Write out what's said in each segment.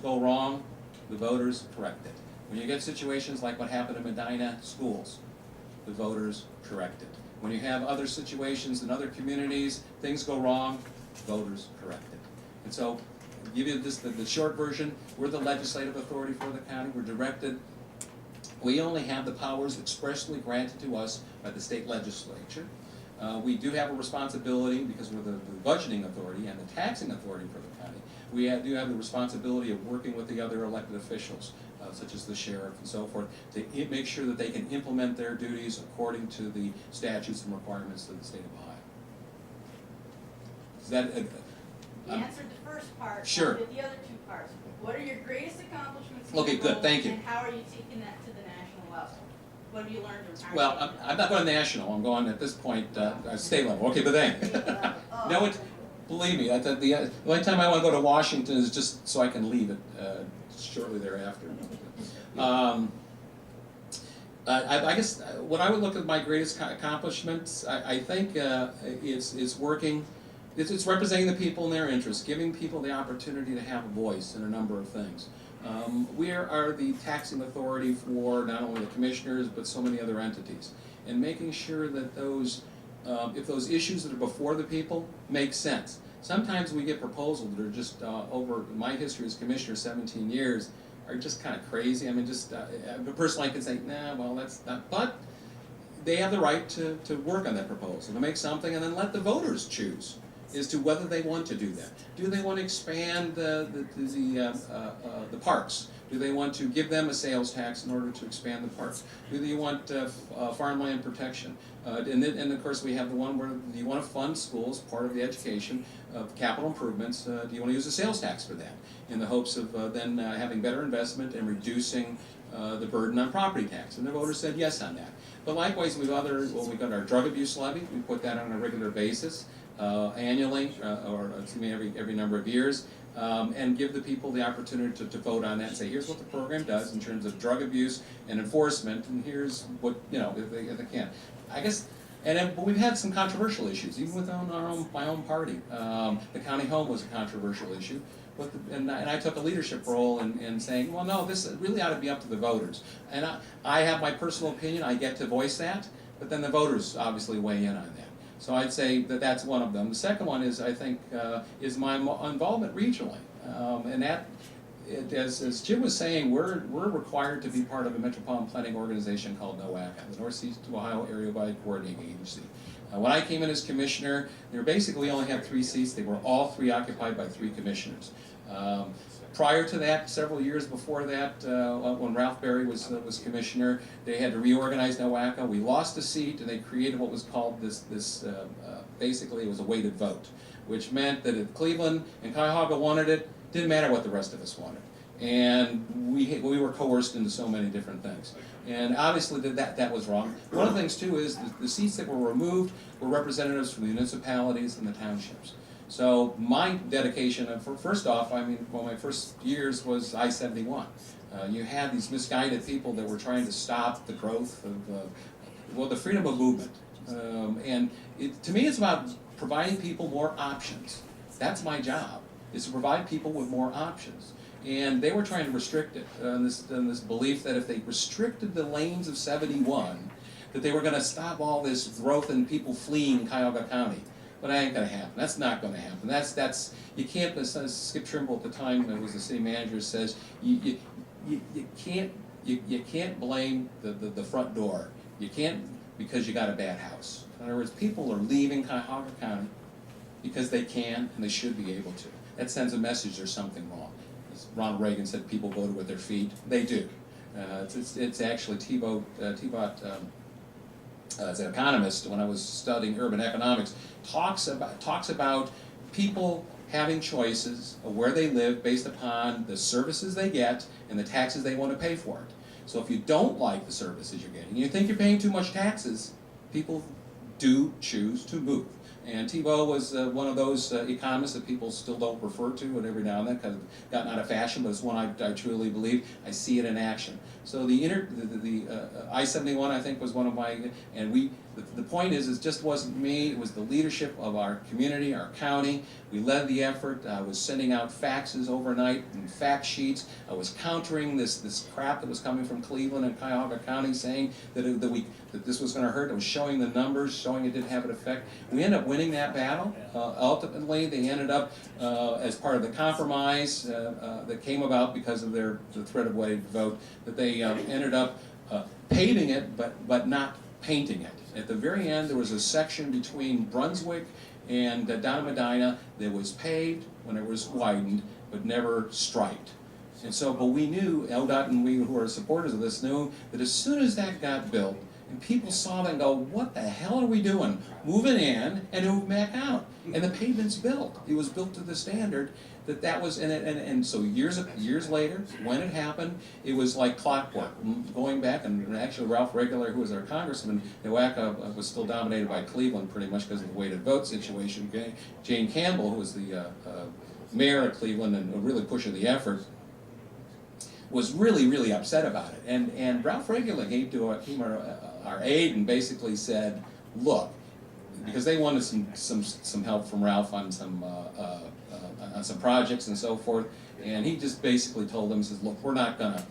go wrong, the voters correct it. When you get situations like what happened in Medina schools, the voters correct it. When you have other situations in other communities, things go wrong, voters correct it. And so, I'll give you this, the short version, we're the legislative authority for the county, we're directed. We only have the powers expressly granted to us by the state legislature. We do have a responsibility, because we're the budgeting authority and the taxing authority for the county, we do have the responsibility of working with the other elected officials, such as the sheriff and so forth, to make sure that they can implement their duties according to the statutes and requirements of the state of Ohio. Is that You answered the first part. Sure. Did the other two parts. What are your greatest accomplishments? Okay, good, thank you. And how are you taking that to the national level? What have you learned or are Well, you taking I'm not going national. I'm going at this point state level. Okay, but then, Oh. no, believe me, the only time I want to go to Washington is just so I can leave it shortly thereafter. I guess when I would look at my greatest accomplishments, I think it's working. It's representing the people and their interests, giving people the opportunity to have a voice in a number of things. We are the taxing authority for not only the commissioners, but so many other entities. And making sure that those, if those issues that are before the people make sense. Sometimes we get proposals that are just, over my history as commissioner, 17 years, are just kind of crazy. I mean, just, a person like can say, nah, well, that's not, but they have the right to work on that proposal, to make something, and then let the voters choose as to whether they want to do that. Do they want to expand the parks? Do they want to give them a sales tax in order to expand the parks? Do they want farmland protection? And of course we have the one where, do you want to fund schools, part of the education, of capital improvements? Do you want to use a sales tax for that? In the hopes of then having better investment and reducing the burden on property tax. And the voters said yes on that. But likewise, we've got our drug abuse levy. We put that on a regular basis. Annually, or excuse me, every number of years, and give the people the opportunity to vote on that and say, here's what the program does in terms of drug abuse and enforcement, and here's what, you know, if they can. I guess, but we've had some controversial issues, even with my own party. The county home was a controversial issue, and I took a leadership role in saying, well, no, this really ought to be up to the voters. And I have my personal opinion, I get to voice that, but then the voters obviously weigh in on that. So I'd say that that's one of them. The second one is, I think, is my involvement regionally. And that, as Jim was saying, we're required to be part of a metropolitan planning organization called NOACA, the Northeast Ohio Area-Wide Coordinating Agency. When I came in as commissioner, we only had 3 seats. They were all 3 occupied by 3 commissioners. Prior to that, several years before that, when Ralph Berry was commissioner, they had to reorganize NOACA. We lost a seat, and they created what was called basically it was a weighted vote, which meant that if Cleveland and Cuyahoga wanted it, didn't matter what the rest of us wanted. And we were coerced into so many different things. And obviously that was wrong. One of the things, too, is the seats that were removed were representatives from the municipalities and the townships. So my dedication, first off, I mean, well, my first years was I-71. You had these misguided people that were trying to stop the growth of, the freedom of movement. And to me, it's about providing people more options. That's my job, is to provide people with more options. And they were trying to restrict it, on this belief that if they restricted the lanes of 71, that they were going to stop all this growth and people fleeing Cuyahoga County. But that ain't going to happen. That's not going to happen. That's you can't. As Skip Trimble at the time, who was the city manager, says you can't blame the front door. You can't, because you got a bad house. In other words, people are leaving Cuyahoga County because they can and they should be able to. That sends a message there's something wrong. As Ronald Reagan said, people voted with their feet. They do. It's actually T-Bot. As an economist, when I was studying urban economics, talks about people having choices of where they live based upon the services they get and the taxes they want to pay for it. So if you don't like the services you're getting, you think you're paying too much taxes, people do choose to move. And Thibault was one of those economists that people still don't refer to, and every now and then, because it's gotten out of fashion, but it's one I truly believe. I see it in action. So the I-71, I think, was one of my, and the point is, it just wasn't me, it was the leadership of our community, our county. We led the effort. I was sending out faxes overnight and fact sheets. I was countering this crap that was coming from Cleveland and Cuyahoga County saying that this was going to hurt. I was showing the numbers, showing it didn't have an effect. We ended up winning that battle. Ultimately, they ended up, as part of the compromise that came about because of the threat of weighted vote, that they ended up paving it, but not painting it. At the very end, there was a section between Brunswick and down in Medina that was paved when it was widened, but never striped. And so, but we knew, LDOT and we who are supporters of this knew that as soon as that got built, and people saw that and go, what the hell are we doing? Moving in and moving back out. And the pavement's built. It was built to the standard that was in it. And so years later, when it happened, it was like clockwork. Going back, and actually Ralph Regular, who was our congressman, Nowaka was still dominated by Cleveland pretty much because of the weighted vote situation. Jane Campbell, who was the mayor of Cleveland and really pushing the effort, was really upset about it. And Ralph Regular came to our aid and basically said, look, because they wanted some help from Ralph on some projects and so forth, and he just basically told them, he says, look, we're not gonna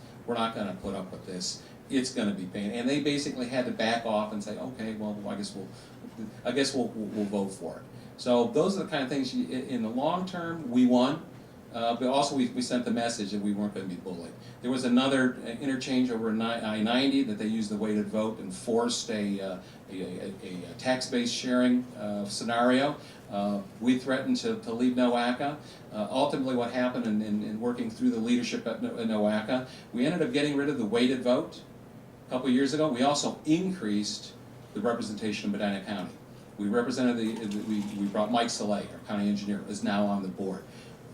put up with this. It's gonna be pain. And they basically had to back off and say, okay, well, I guess we'll vote for it. So those are the kind of things in the long term we won. But also we sent the message that we weren't going to be bullied. There was another interchange over I-90 that they used the weighted vote and forced a tax-based sharing scenario. We threatened to leave NOACA. Ultimately what happened in working through the leadership at NOACA, we ended up getting rid of the weighted vote a couple years ago. We also increased the representation of Medina County. We represented we brought Mike Soleil, our county engineer, is now on the board.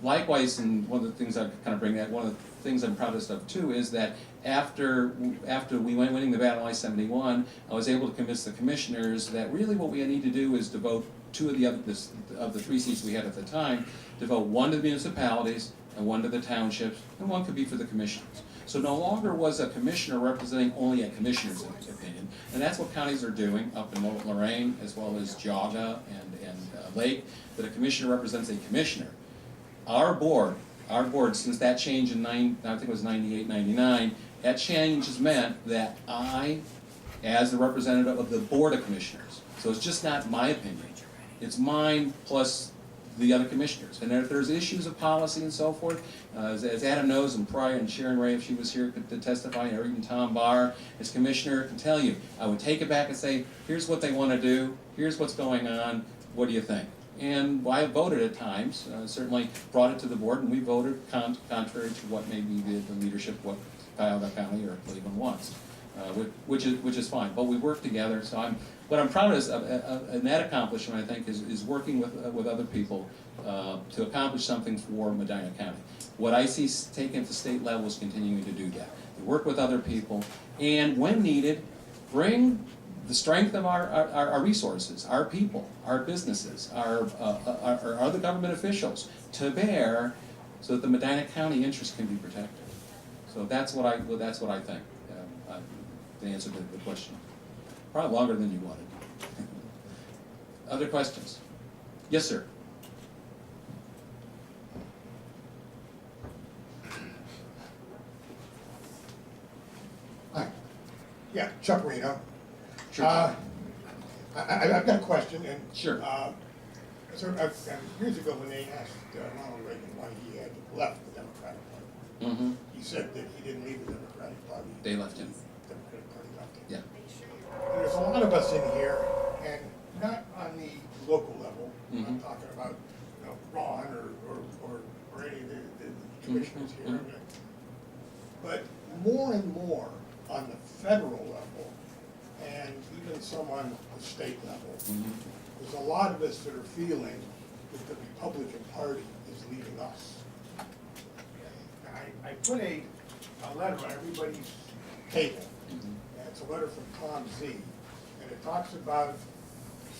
Likewise, and one of the things I kind of bring that, one of the things I'm proudest of too is that after we went winning the battle I-71, I was able to convince the commissioners that really what we need to do is devote two of the three seats we had at the time, devote one to the municipalities and one to the townships, and one could be for the commissioners. So no longer was a commissioner representing only a commissioner's opinion, and that's what counties are doing up in Lorraine as well as Geauga and Lake, that a commissioner represents a commissioner. Our board, since that change in I think it was 98, 99, that change has meant that I, as the representative of the Board of Commissioners, so it's just not my opinion, it's mine plus the other commissioners. And if there's issues of policy and so forth, as Adam knows, and Pryor and Sharon Ray, if she was here to testify, or even Tom Barr, as commissioner, can tell you, I would take it back and say, here's what they want to do, here's what's going on, what do you think? And I voted at times, certainly brought it to the board, and we voted contrary to what maybe the leadership, what Cuyahoga County or Cleveland wants, which is fine. But we work together. So what I'm proud of, and that accomplishment I think is working with other people to accomplish something for Medina County. What I see taken to state level is continuing to do that. To work with other people, and when needed, bring the strength of our resources, our people, our businesses, our other government officials to bear, so that the Medina County interest can be protected. So that's what I think. To answer the question, probably longer than you wanted. Other questions? Yes, sir. Hi. Yeah, Chuck Reno. Sure. I've got a question, and Sure. Years ago when they asked Ronald Reagan why he had left the Democratic Party, he said that he didn't leave the Democratic Party. They left him. The Democratic Party left him. Yeah. And there's a lot of us in here, and not on the local level. I'm talking about Ron or any of the commissioners here, but more and more on the federal level, and even some on the state level. There's a lot of us that are feeling that the Republican Party is leaving us. And I put a letter on everybody's table, and it's a letter from Tom Z, and it talks about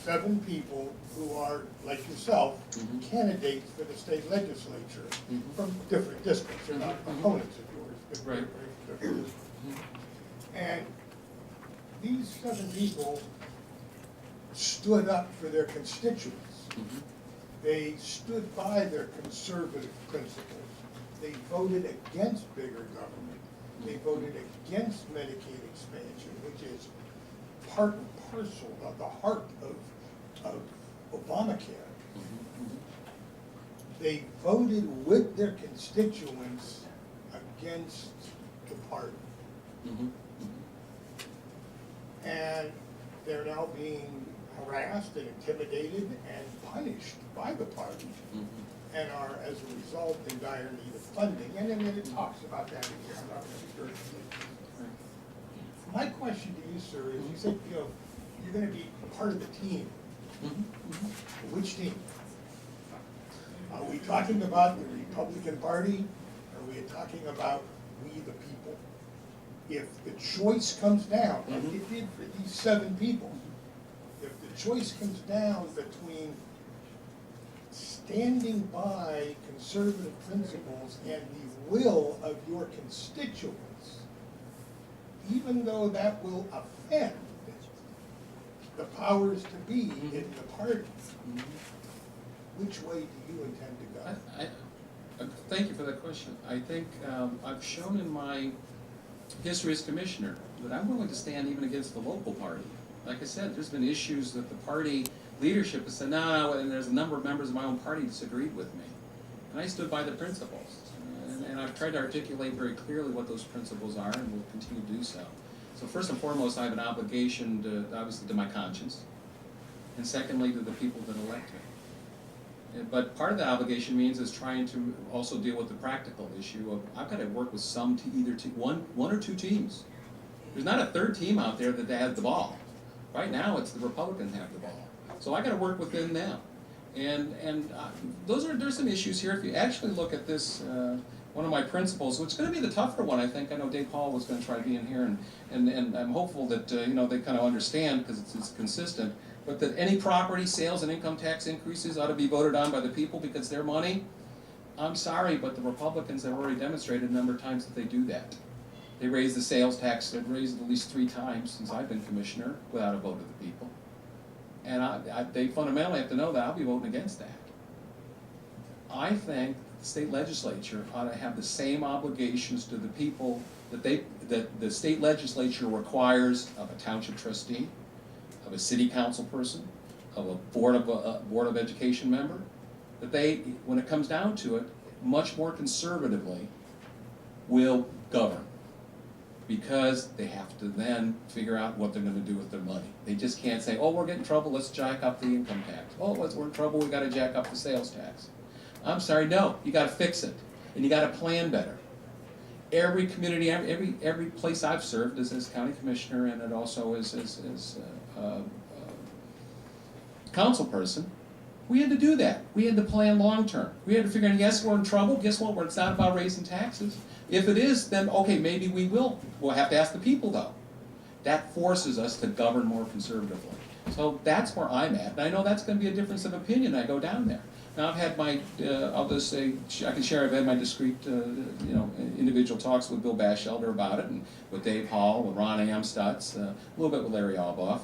7 people who are, like yourself, Mhm. candidates for the state legislature Mhm. from different districts. They're not Mhm. opponents of yours, but Right. they're different districts. And these 7 people stood up for their constituents. Mhm. They stood by their conservative principles. They voted against bigger government. They voted against Medicaid expansion, which is part and parcel of the heart of Obamacare. Mhm. They voted with their constituents against the party. Mhm. And they're now being harassed and intimidated and punished by the party, Mhm. and are, as a result, in dire need of funding. And then it talks about that in here. I'm not going to be very My question to you, sir, is you said, you're going to be part of the team. Mhm. Which team? Are we talking about the Republican Party? Or are we talking about we the people? If the choice comes down, like it did for these 7 people, if the choice comes down between standing by conservative principles and the will of your constituents, even though that will offend the powers to be in the party, which way do you intend to go? Thank you for that question. I think I've shown in my history as commissioner that I'm willing to stand even against the local party. Like I said, there's been issues that the party leadership has said, no, and there's a number of members of my own party disagreed with me. And I stood by the principles. And I've tried to articulate very clearly what those principles are and will continue to do so. So first and foremost, I have an obligation to, obviously, to my conscience. And secondly, to the people that elect me. But part of that obligation means is trying to also deal with the practical issue of I've got to work with one or two teams. There's not a third team out there that has the ball. Right now, it's the Republicans have the ball. So I got to work within them. And there's some issues here. If you actually look at this, one of my principles, which is going to be the tougher one, I think. I know Dave Hall was going to try to be in here, and I'm hopeful that they kind of understand because it's consistent. But that any property sales and income tax increases ought to be voted on by the people because it's their money. I'm sorry, but the Republicans have already demonstrated a number of times that they do that. They raised the sales tax, they've raised it at least 3 times since I've been commissioner without a vote of the people. And they fundamentally have to know that I'll be voting against that. I think the state legislature ought to have the same obligations to the people that the state legislature requires of a township trustee, of a city council person, of a board of education member, that they, when it comes down to it, much more conservatively will govern. Because they have to then figure out what they're going to do with their money. They just can't say, oh, we're getting in trouble, let's jack up the income tax. Oh, we're in trouble, we got to jack up the sales tax. I'm sorry, no, you got to fix it, and you got to plan better. Every community, every place I've served as county commissioner, and it also as council person, we had to do that. We had to plan long term. We had to figure out, yes, we're in trouble. Guess what? It's not about raising taxes. If it is, then okay, maybe we will. We'll have to ask the people though. That forces us to govern more conservatively. So that's where I'm at. And I know that's going to be a difference of opinion. I go down there. Now I've had my, I'll just say, I can share. I've had my discreet, individual talks with Bill Batchelder about it, and with Dave Hall, with Ron Amstutz, a little bit with Larry Alboff.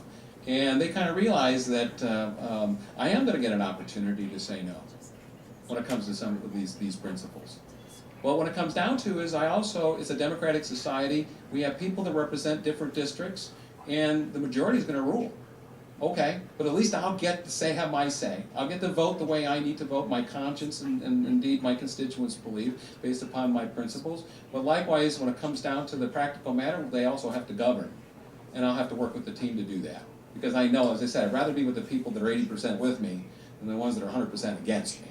And they kind of realize that I am going to get an opportunity to say no when it comes to some of these principles. Well, when it comes down to is it's a democratic society. We have people that represent different districts, and the majority is going to rule. Okay, but at least I'll get to have my say. I'll get to vote the way I need to vote, my conscience and indeed my constituents believe, based upon my principles. But likewise, when it comes down to the practical matter, they also have to govern. And I'll have to work with the team to do that. Because I know, as I said, I'd rather be with the people that are 80% with me than the ones that are 100% against me.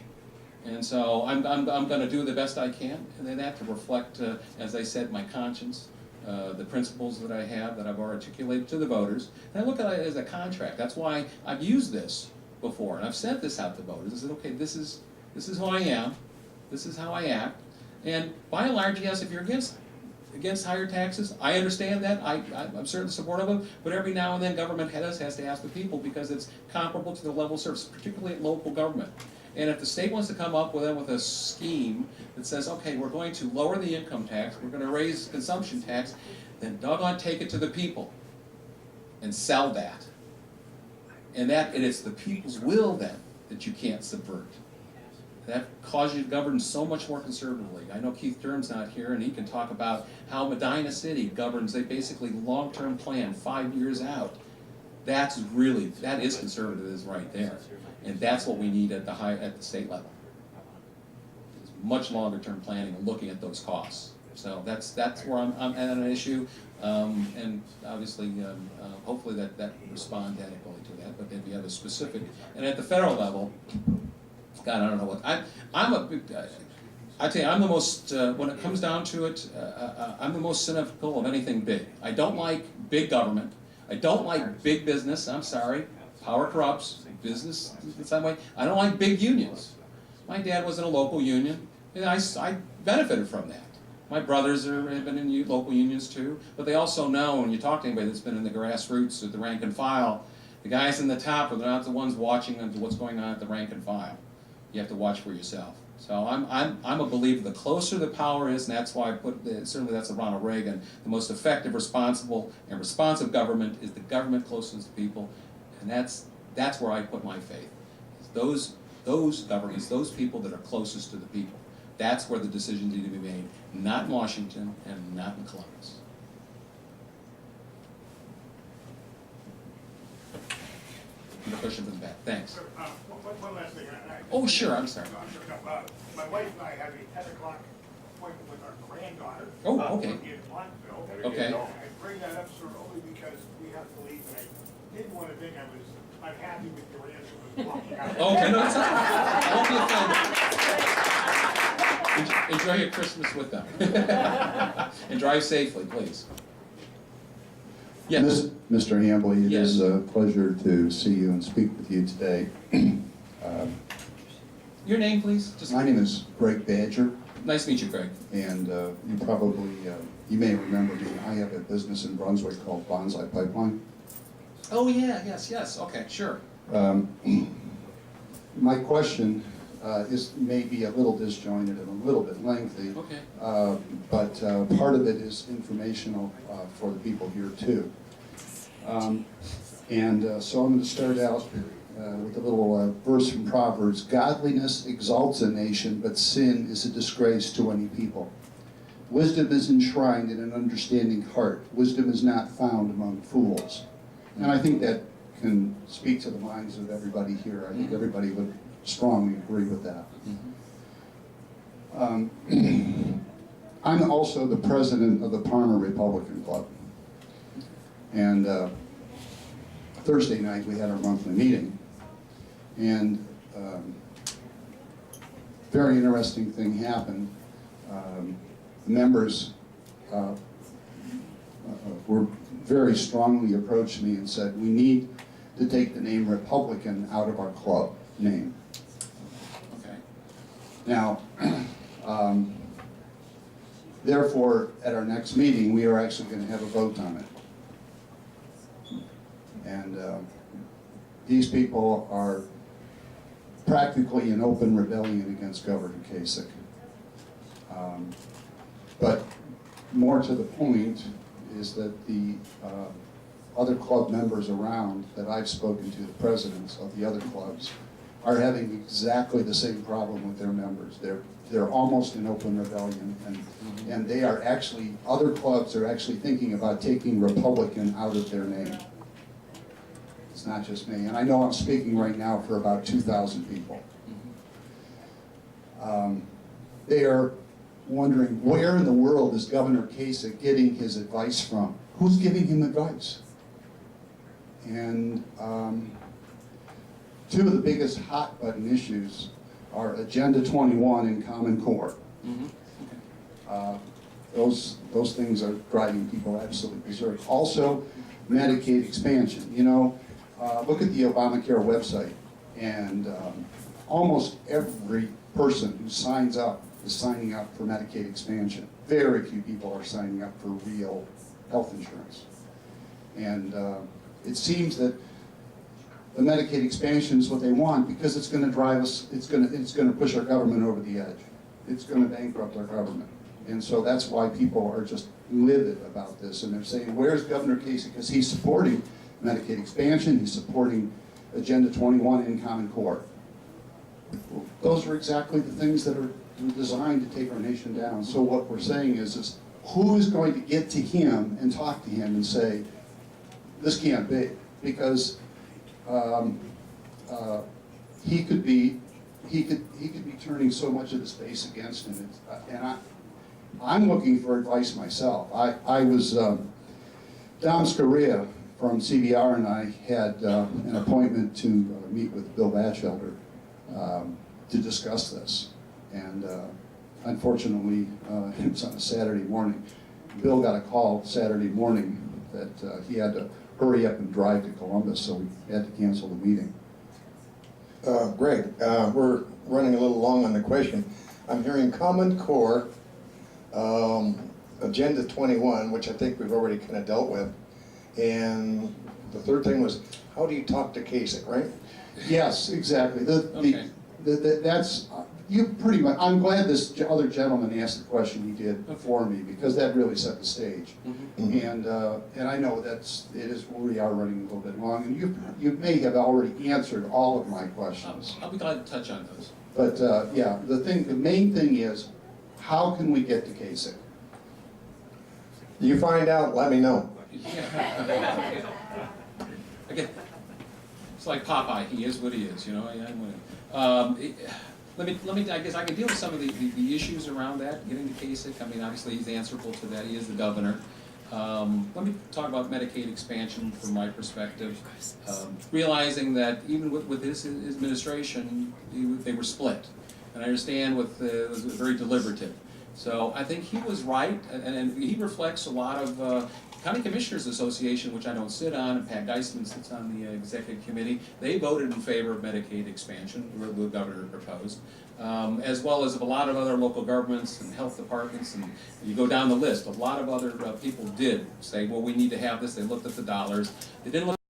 And so I'm going to do the best I can, and then that to reflect, as I said, my conscience, the principles that I have, that I've articulated to the voters. And I look at it as a contract. That's why I've used this before, and I've sent this out to voters. I said, okay, this is who I am, this is how I act, and by and large, yes, if you're against against higher taxes. I understand that. I'm certainly supportive of it. But every now and then, government has to ask the people because it's comparable to the level of service, particularly at local government. And if the state wants to come up with a scheme that says, okay, we're going to lower the income tax, we're going to raise consumption tax, then doggone take it to the people and sell that. And it's the people's will then that you can't subvert. That causes you to govern so much more conservatively. I know Keith Durham's not here, and he can talk about how Medina City governs a basically long-term plan, 5 years out. That is conservatism right there, and that's what we need at the state level. It's much longer-term planning and looking at those costs. So that's where I'm at an issue, and obviously, hopefully that respond adequately to that. But if you have a specific, and at the federal level. God, I don't know what I'm a big. I tell you, I'm the most. When it comes down to it, I'm the most cynical of anything big. I don't like big government. I don't like big business. I'm sorry, power corrupts. Business in some way. I don't like big unions. My dad was in a local union, and I benefited from that. My brothers have been in local unions too, but they also know when you talk to anybody that's been in the grassroots or the rank and file, the guys in the top are not the ones watching what's going on at the rank and file. You have to watch for yourself. So I'm a believer the closer the power is, and that's why I put certainly that's Ronald Reagan. The most effective, responsible, and responsive government is the government closest to people, and that's where I put my faith. Those governments, those people that are closest to the people. That's where the decisions need to be made, not in Washington and not in Columbus. The question from the back. Thanks. One last thing. Oh, sure. I'm sorry. My wife and I have a 10 o'clock appointment with our granddaughter. Oh, okay. In Montville. Okay. I bring that up sort of only because we have to leave, and I didn't want to think I'm happy with your answer was walking out. Okay, no, it's not. I won't be offended. Enjoy your Christmas with them. And drive safely, please. Yes. Mr. Hambley, it Yes. is a pleasure to see you and speak with you today. Your name, please? My name is Greg Badger, Nice to meet you, Greg. and you may remember me. I have a business in Brunswick called Bonsai Pipeline. Oh, yeah, yes, okay, sure. My question may be a little disjointed and a little bit lengthy, Okay. but part of it is informational for the people here too. So I'm going to start out with a little verse from Proverbs. Godliness exalts a nation, but sin is a disgrace to any people. Wisdom is enshrined in an understanding heart. Wisdom is not found among fools. And I think that can speak to the minds of everybody here. I think everybody would strongly agree with that. I'm also the president of the Parma Republican Club. And Thursday night we had our monthly meeting. And very interesting thing happened. Members were very strongly approached me and said, we need to take the name Republican out of our club name. Okay. Now, therefore, at our next meeting, we are actually going to have a vote on it. And these people are practically in open rebellion against Governor Kasich. But more to the point is that the other club members around that I've spoken to, the presidents of the other clubs, are having exactly the same problem with their members. They're almost in open rebellion, and they are actually, other clubs are actually thinking about taking Republican out of their name. It's not just me, and I know I'm speaking right now for about 2,000 people. They are wondering, where in the world is Governor Kasich getting his advice from? Who's giving him advice? And two of the biggest hot button issues are Agenda 21 and Common Core. Those things are driving people absolutely berserk. Also, Medicaid expansion. You know, look at the Obamacare website, and almost every person who signs up is signing up for Medicaid expansion. Very few people are signing up for real health insurance. And it seems that the Medicaid expansion is what they want because it's going to drive us, it's going to push our government over the edge. It's going to bankrupt our government. And so that's why people are just livid about this. And they're saying, where's Governor Casey? Because he's supporting Medicaid expansion, he's supporting Agenda 21 in Common Core. Those are exactly the things that are designed to take our nation down. So what we're saying is who is going to get to him and talk to him and say, this can't be, because he could be turning so much of his base against him. And I'm looking for advice myself. I was Dom Scaria from CBR and I had an appointment to meet with Bill Batchelder to discuss this. And unfortunately, it was on a Saturday morning. Bill got a call Saturday morning that he had to hurry up and drive to Columbus, so we had to cancel the meeting. Greg, we're running a little long on the question. I'm hearing Common Core, Agenda 21, which I think we've already kind of dealt with, and the third thing was, how do you talk to Kasich, right? Yes, exactly. Okay. That's, you pretty much, I'm glad this other gentleman asked the question he did for me, because that really set the stage. Mhm. And I know we are running a little bit long, and you may have already answered all of my questions. I'll be glad to touch on those. But yeah, the main thing is, how can we get to Kasich? You find out, let me know. Yeah. Again, it's like Popeye. He is what he is. You know. Let me. I guess I can deal with some of the issues around that. Getting to Kasich. I mean, obviously he's answerable to that. He is the governor. Let me talk about Medicaid expansion from my perspective. Realizing that even with his administration, they were split, and I understand it was very deliberative. So I think he was right, and he reflects a lot of County Commissioners Association, which I don't sit on, and Pat Geisman sits on the executive committee. They voted in favor of Medicaid expansion, where the governor proposed, as well as a lot of other local governments and health departments, and you go down the list. A lot of other people did say, well, we need to have this. They looked at the dollars. They didn't look